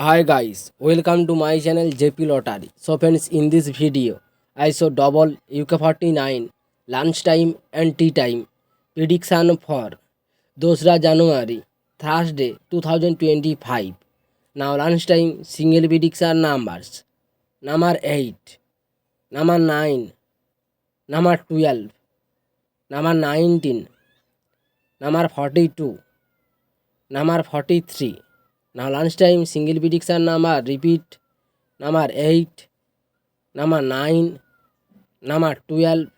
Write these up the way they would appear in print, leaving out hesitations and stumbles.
Hi guys, welcome to my channel JP Lottery. So friends, in this video, I show double UK49 lunchtime and tea time prediction for 2nd January, Thursday 2025. Now lunchtime single prediction numbers. Number 8, number 9, number 12, number 19, number 42, number 43. Now lunchtime single prediction number repeat. Number 8, number 9, number 12,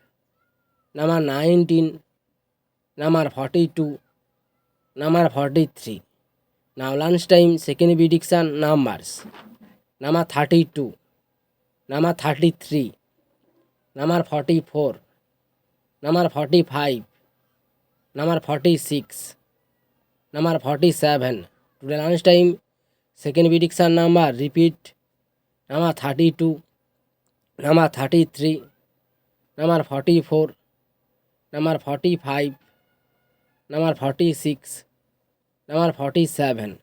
number 19, number 42, number 43. Now lunchtime second prediction numbers. Number 32, number 33, number 44, number 45, number 46, number 47. Today lunchtime second prediction number repeat. Number 32, number 33, number 44, number 45, number 46, number 47.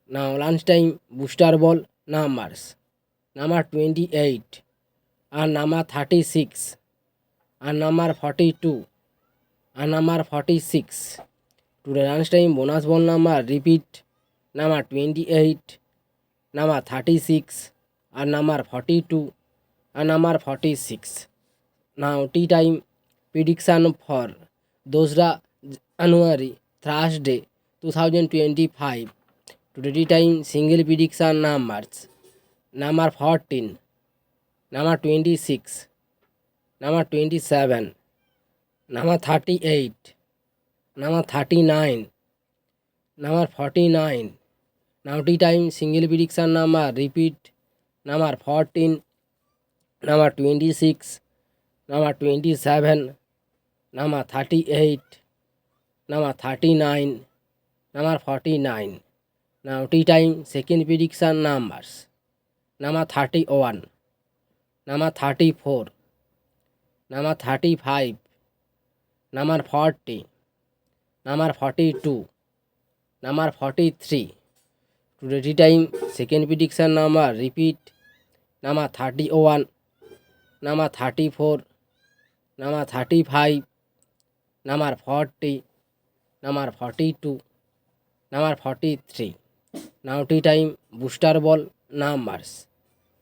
Now lunchtime booster ball numbers. Number 28 and number 36 and number 42 and number 46. Today lunchtime bonus ball number repeat. Number 28, number 36 and number 42 and number 46. Now tea time prediction for 2nd January, Thursday 2025. Today tea time single prediction numbers. Number 14, number 26, number 27, number 38, number 39, number 49. Now tea time single prediction number repeat. Number 14, number 26, number 27, number 38, number 39, number 49. Now tea time second prediction numbers. Number 31, number 34, number 35, number 40, number 42, number 43. Today tea time second prediction number repeat. Number 31, number 34, number 35, number 40, number 42, number 43. Now tea time booster ball numbers.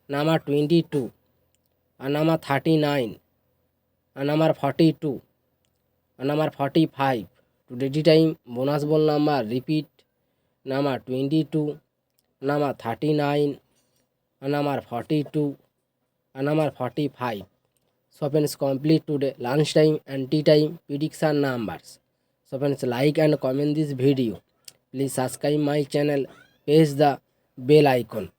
Number 22 and number 39 and number 42 and number 45. Today tea time bonus ball number repeat. Number 22, number 39 and number 42 and number 45. So friends, complete today lunchtime and tea time prediction numbers. So friends, like and comment this video. Please subscribe my channel, press the bell icon.